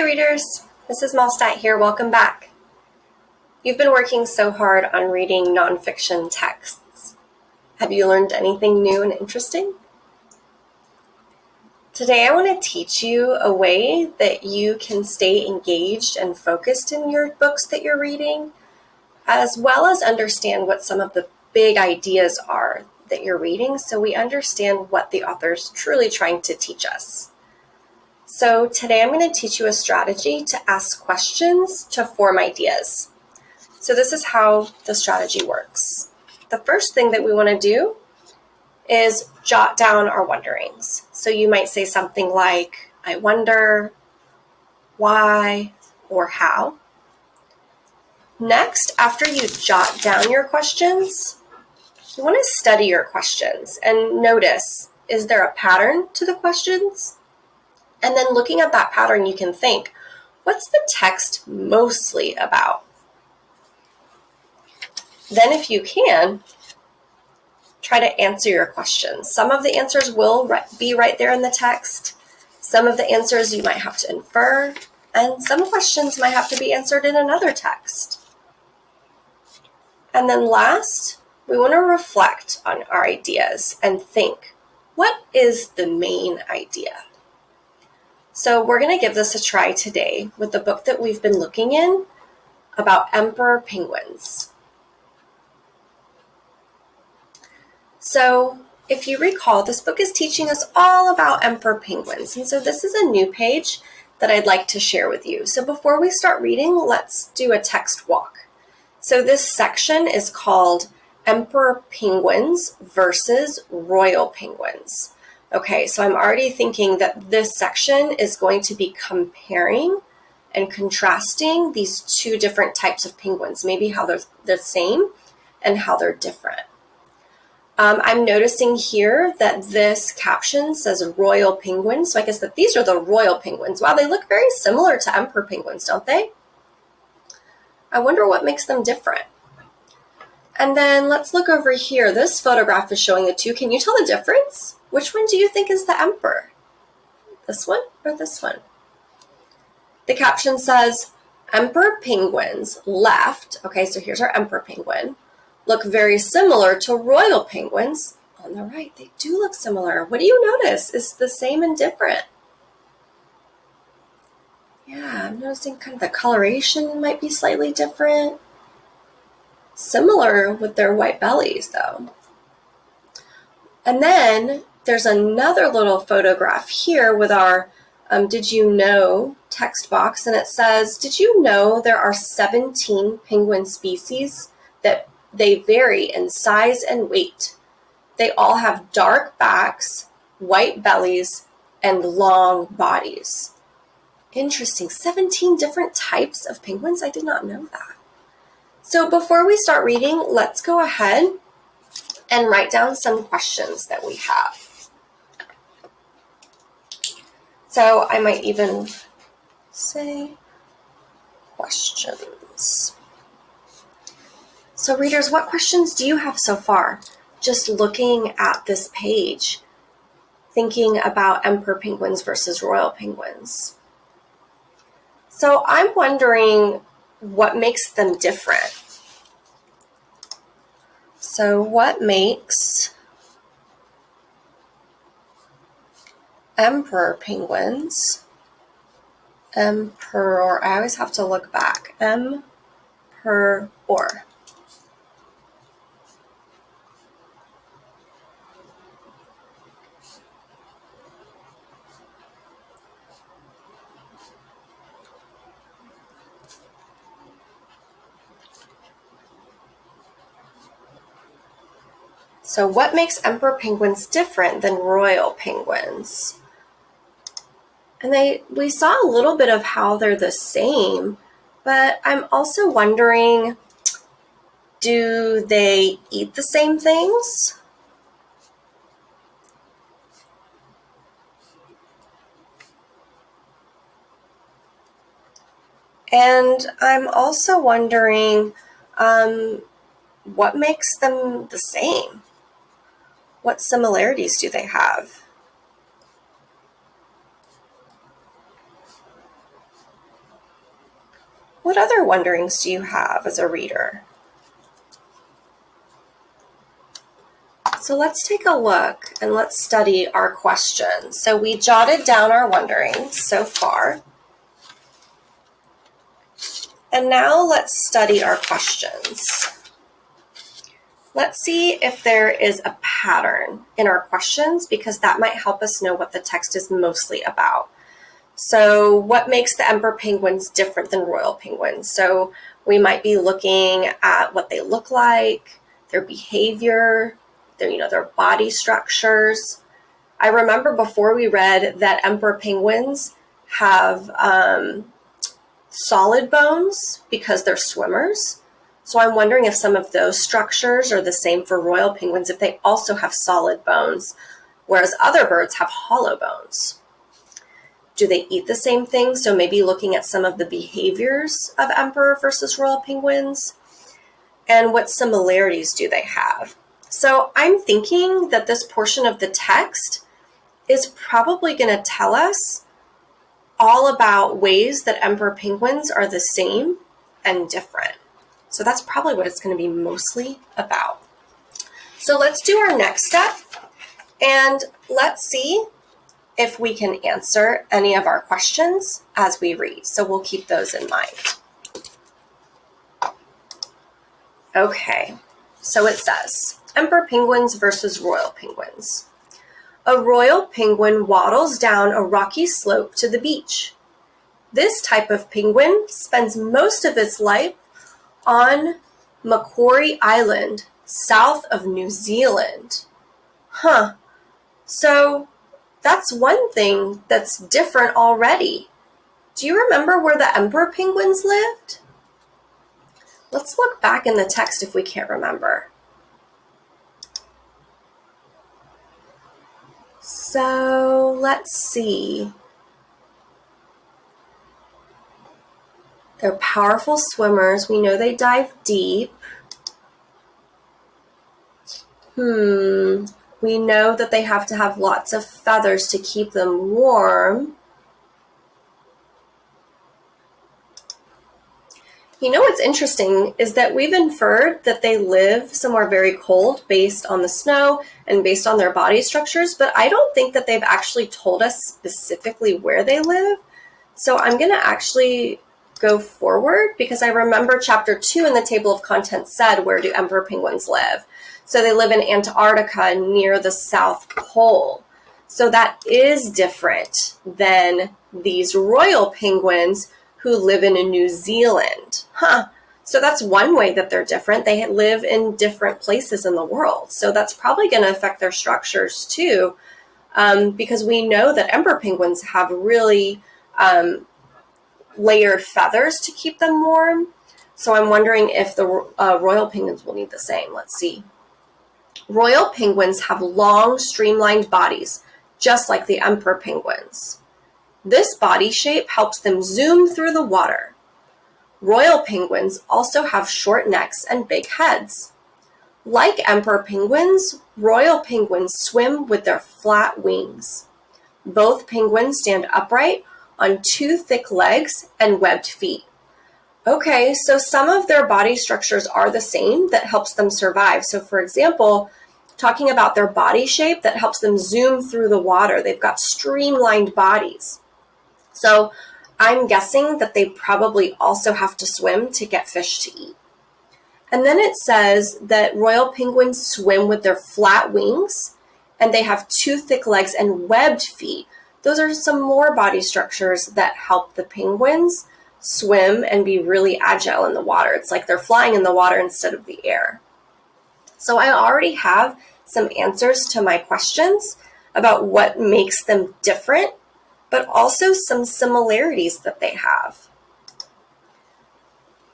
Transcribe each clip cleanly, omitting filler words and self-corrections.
Hi readers, Mrs. Malstadt here, welcome back. You've been working so hard on reading nonfiction texts. Have you learned anything new and interesting? Today I want to teach you a way that you can stay engaged and focused in your books that you're reading, as well as understand what some of the big ideas are that you're reading so we understand what the author's truly trying to teach us. So today I'm going to teach you a strategy to ask questions to form ideas. So this is how the strategy works. The first thing that we want to do is jot down our wonderings. So you might say something like, I wonder, why, or how. Next, after you jot down your questions, you want to study your questions and notice, is there a pattern to the questions? And then looking at that pattern, you can think, what's the text mostly about? Then if you can, try to answer your questions. Some of the answers will be right there in the text. Some of the answers you might have to infer, and some questions might have to be answered in another text. And then last, we want to reflect on our ideas and think, what is the main idea? So we're going to give this a try today with the book that we've been looking in about emperor penguins. So if you recall, this book is teaching us all about emperor penguins. And so this is a new page that I'd like to share with you. So before we start reading, let's do a text walk. So this section is called Emperor Penguins versus Royal Penguins. Okay, so I'm already thinking that this section is going to be comparing and contrasting these two different types of penguins, maybe how they're the same and how they're different. I'm noticing here that this caption says royal penguins, so I guess that these are the royal penguins. Wow, they look very similar to emperor penguins, don't they? I wonder what makes them different. And then let's look over here. This photograph is showing the two. Can you tell the difference? Which one do you think is the emperor? This one or this one? The caption says, emperor penguins left, okay, so here's our emperor penguin, look very similar to royal penguins on the right. They do look similar. What do you notice is the same and different? Yeah, I'm noticing kind of the coloration might be slightly different. Similar with their white bellies though. And then there's another little photograph here with our did you know text box, and it says, did you know there are 17 penguin species that they vary in size and weight? They all have dark backs, white bellies, and long bodies. Interesting, 17 different types of penguins? I did not know that. So before we start reading, let's go ahead and write down some questions that we have. So I might even say questions. So readers, what questions do you have so far? Just looking at this page, thinking about emperor penguins versus royal penguins. So I'm wondering what makes them different. So what makes emperor penguins, emperor, I always have to look back, emperor. So what makes emperor penguins different than royal penguins? And we saw a little bit of how they're the same, but I'm also wondering, do they eat the same things? And I'm also wondering, what makes them the same? What similarities do they have? What other wonderings do you have as a reader? So let's take a look and let's study our questions. So we jotted down our wonderings so far. And now let's study our questions. Let's see if there is a pattern in our questions, because that might help us know what the text is mostly about. So what makes the emperor penguins different than royal penguins? So we might be looking at what they look like, their behavior, their body structures. I remember before we read that emperor penguins have solid bones because they're swimmers. So I'm wondering if some of those structures are the same for royal penguins, if they also have solid bones, whereas other birds have hollow bones. Do they eat the same thing? So maybe looking at some of the behaviors of emperor versus royal penguins. And what similarities do they have? So I'm thinking that this portion of the text is probably going to tell us all about ways that emperor penguins are the same and different. So that's probably what it's going to be mostly about. So let's do our next step and let's see if we can answer any of our questions as we read. So we'll keep those in mind. Okay, so it says, emperor penguins versus royal penguins. A royal penguin waddles down a rocky slope to the beach. This type of penguin spends most of its life on Macquarie Island, south of New Zealand. So that's one thing that's different already. Do you remember where the emperor penguins lived? Let's look back in the text if we can't remember. So let's see. They're powerful swimmers. We know they dive deep. We know that they have to have lots of feathers to keep them warm. What's interesting is that we've inferred that they live somewhere very cold based on the snow and based on their body structures, but I don't think that they've actually told us specifically where they live. So I'm going to actually go forward, because I remember chapter 2 in the table of contents said, where do emperor penguins live? So they live in Antarctica near the South Pole. So that is different than these royal penguins who live in New Zealand. So that's one way that they're different. They live in different places in the world. So that's probably going to affect their structures too, because we know that emperor penguins have really layered feathers to keep them warm. So I'm wondering if the royal penguins will need the same. Let's see. Royal penguins have long, streamlined bodies, just like the emperor penguins. This body shape helps them zoom through the water. Royal penguins also have short necks and big heads. Like emperor penguins, royal penguins swim with their flat wings. Both penguins stand upright on 2 thick legs and webbed feet. Okay, so some of their body structures are the same that helps them survive. So for example, talking about their body shape that helps them zoom through the water, they've got streamlined bodies. So I'm guessing that they probably also have to swim to get fish to eat. And then it says that royal penguins swim with their flat wings, and they have 2 thick legs and webbed feet. Those are some more body structures that help the penguins swim and be really agile in the water. It's like they're flying in the water instead of the air. So I already have some answers to my questions about what makes them different, but also some similarities that they have.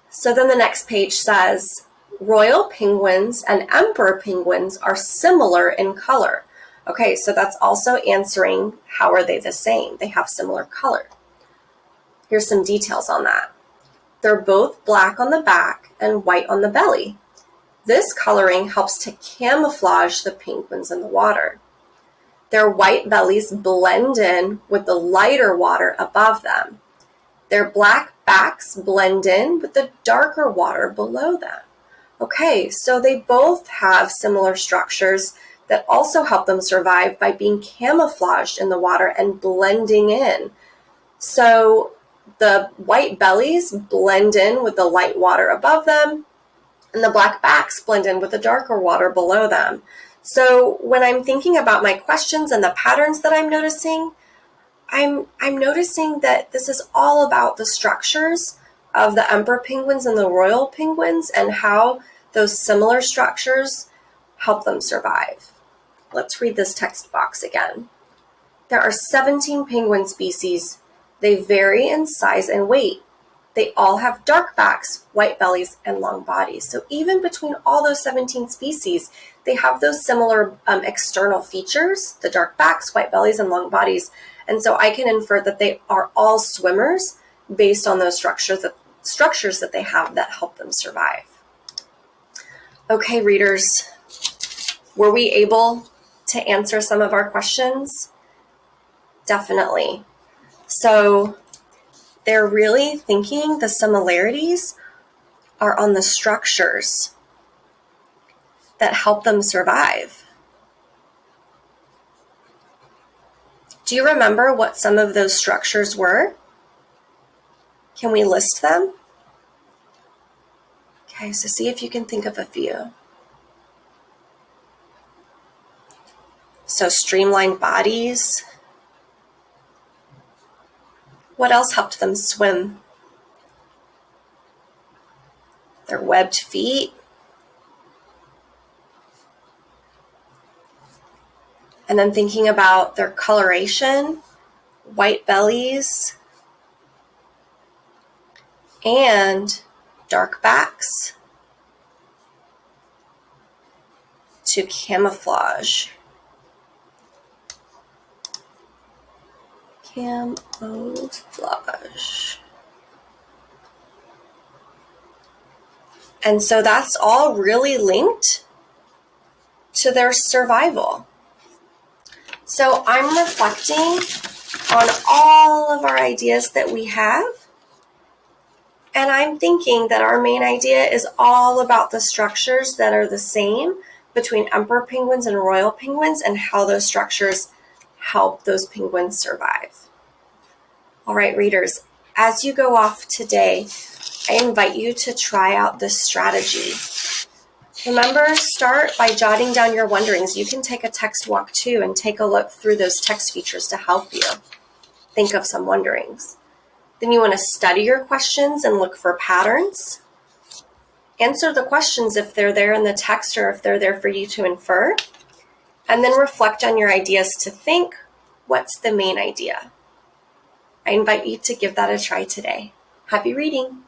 So then the next page says, royal penguins and emperor penguins are similar in color. Okay, so that's also answering how are they the same? They have similar color. Here's some details on that. They're both black on the back and white on the belly. This coloring helps to camouflage the penguins in the water. Their white bellies blend in with the lighter water above them. Their black backs blend in with the darker water below them. Okay, so they both have similar structures that also help them survive by being camouflaged in the water and blending in. So the white bellies blend in with the light water above them, and the black backs blend in with the darker water below them. So when I'm thinking about my questions and the patterns that I'm noticing, I'm noticing that this is all about the structures of the emperor penguins and the royal penguins and how those similar structures help them survive. Let's read this text box again. There are 17 penguin species. They vary in size and weight. They all have dark backs, white bellies, and long bodies. So even between all those 17 species, they have those similar external features, the dark backs, white bellies, and long bodies. And so I can infer that they are all swimmers based on those structures that they have that help them survive. Okay, readers, were we able to answer some of our questions? Definitely. So they're really thinking the similarities are on the structures that help them survive. Do you remember what some of those structures were? Can we list them? Okay, so see if you can think of a few. So streamlined bodies. What else helped them swim? Their webbed feet. And then thinking about their coloration, white bellies, and dark backs to camouflage. Camouflage. And so that's all really linked to their survival. So I'm reflecting on all of our ideas that we have, and I'm thinking that our main idea is all about the structures that are the same between emperor penguins and royal penguins and how those structures help those penguins survive. All right, readers, as you go off today, I invite you to try out this strategy. Remember, start by jotting down your wonderings. You can take a text walk too and take a look through those text features to help you think of some wonderings. Then you want to study your questions and look for patterns. Answer the questions if they're there in the text or if they're there for you to infer. And then reflect on your ideas to think, what's the main idea? I invite you to give that a try today. Happy reading!